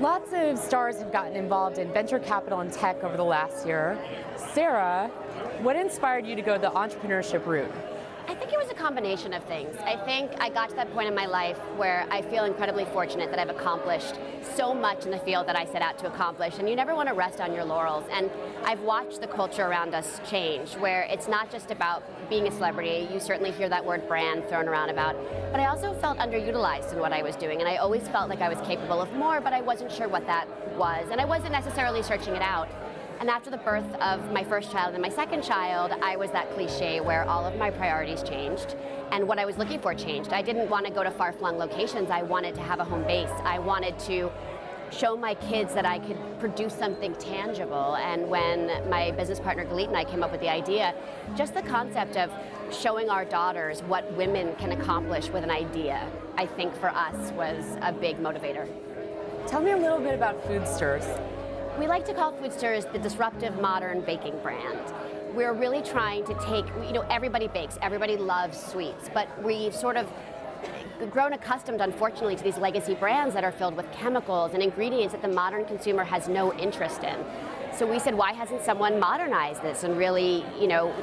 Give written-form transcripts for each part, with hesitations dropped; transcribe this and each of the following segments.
Lots of stars have gotten involved in venture capital and tech over the last year. Sarah, what inspired you to go the entrepreneurship route? I think it was a combination of things. I think I got to that point in my life where I feel incredibly fortunate that I've accomplished so much in the field that I set out to accomplish, and you never want to rest on your laurels. And I've watched the culture around us change, where it's not just about being a celebrity. You certainly hear that word brand thrown around about, but I also felt underutilized in what I was doing, and I always felt like I was capable of more, but I wasn't sure what that was, and I wasn't necessarily searching it out. And after the birth of my first child and my second child, I was that cliche where all of my priorities changed and what I was looking for changed. I didn't want to go to far-flung locations. I wanted to have a home base. I wanted to show my kids that I could produce something tangible. And when my business partner Galit and I came up with the idea, just the concept of showing our daughters what women can accomplish with an idea, I think for us was a big motivator. Tell me a little bit about Foodstirs. We like to call Foodstirs the disruptive modern baking brand. We're really trying to take, everybody bakes, everybody loves sweets, but we've sort of grown accustomed, unfortunately, to these legacy brands that are filled with chemicals and ingredients that the modern consumer has no interest in. So we said, why hasn't someone modernized this and really,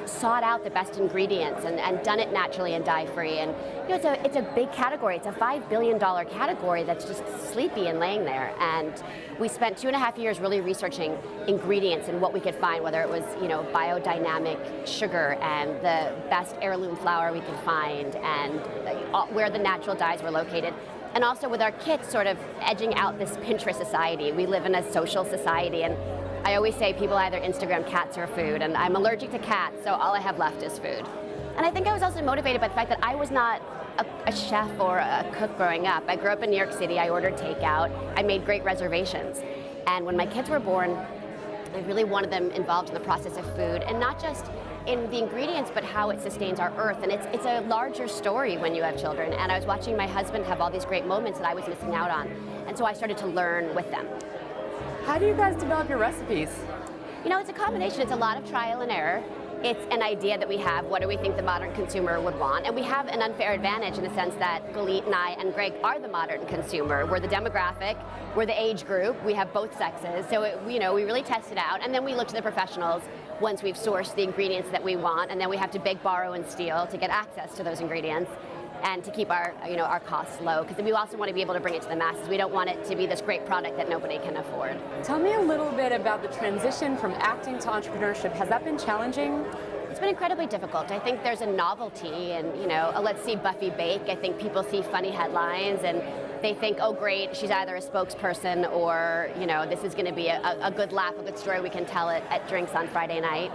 sought out the best ingredients and done it naturally and dye-free? And it's a big category. It's a $5 billion category that's just sleepy and laying there. And we spent 2.5 years really researching ingredients and what we could find, whether it was, biodynamic sugar and the best heirloom flour we could find, and where the natural dyes were located. And also with our kits sort of edging out this Pinterest society. We live in a social society, and I always say people either Instagram cats or food, and I'm allergic to cats, so all I have left is food. And I think I was also motivated by the fact that I was not a chef or a cook growing up. I grew up in New York City, I ordered takeout, I made great reservations. And when my kids were born, I really wanted them involved in the process of food, and not just in the ingredients, but how it sustains our earth. And it's a larger story when you have children. And I was watching my husband have all these great moments that I was missing out on. And so I started to learn with them. How do you guys develop your recipes? It's a combination. It's a lot of trial and error. It's an idea that we have. What do we think the modern consumer would want? And we have an unfair advantage in the sense that Galit and I and Greg are the modern consumer. We're the demographic, we're the age group, we have both sexes. So, we really test it out. And then we look to the professionals once we've sourced the ingredients that we want. And then we have to beg, borrow, and steal to get access to those ingredients and to keep our, our costs low, because we also want to be able to bring it to the masses. We don't want it to be this great product that nobody can afford. Tell me a little bit about the transition from acting to entrepreneurship. Has that been challenging? It's been incredibly difficult. I think there's a novelty, and let's see Buffy bake. I think people see funny headlines and they think, oh great, she's either a spokesperson or this is going to be a good laugh, a good story we can tell it at drinks on Friday night.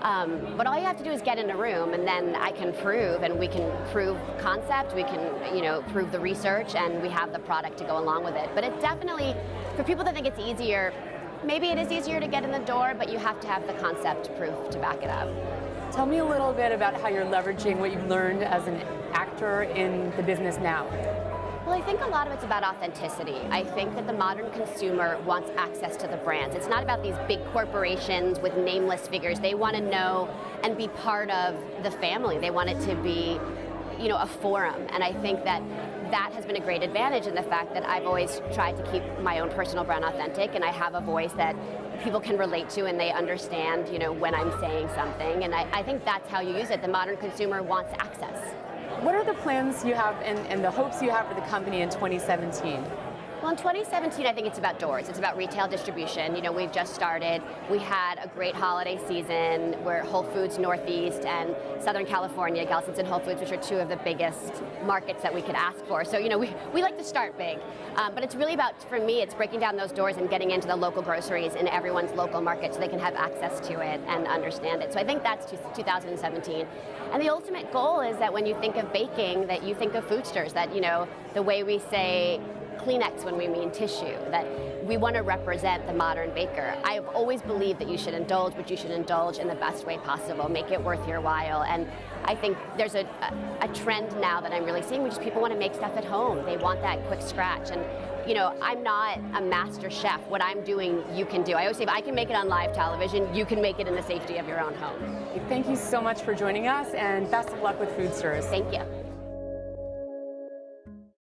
But all you have to do is get in a room, and then I can prove, and we can prove concept, we can prove the research, and we have the product to go along with it. But it definitely, for people that think it's easier, maybe it is easier to get in the door, but you have to have the concept proof to back it up. Tell me a little bit about how you're leveraging what you've learned as an actor in the business now. Well, I think a lot of it's about authenticity. I think that the modern consumer wants access to the brands. It's not about these big corporations with nameless figures. They want to know and be part of the family. They want it to be, a forum. And I think that has been a great advantage in the fact that I've always tried to keep my own personal brand authentic, and I have a voice that people can relate to and they understand, when I'm saying something. And I think that's how you use it. The modern consumer wants access. What are the plans you have and the hopes you have for the company in 2017? Well, in 2017, I think it's about doors. It's about retail distribution. We've just started. We had a great holiday season where Whole Foods Northeast and Southern California, Gelson's and Whole Foods, which are two of the biggest markets that we could ask for. So, we like to start big. But it's really about, for me, it's breaking down those doors and getting into the local groceries in everyone's local market so they can have access to it and understand it. So I think that's 2017. And the ultimate goal is that when you think of baking, that you think of Foodstirs, that, the way we say Kleenex when we mean tissue, that we want to represent the modern baker. I've always believed that you should indulge, but you should indulge in the best way possible, make it worth your while. And I think there's a trend now that I'm really seeing, which is people want to make stuff at home. They want that quick scratch. And I'm not a master chef. What I'm doing, you can do. I always say, if I can make it on live television, you can make it in the safety of your own home. Thank you so much for joining us, and best of luck with Foodstirs. Thank you.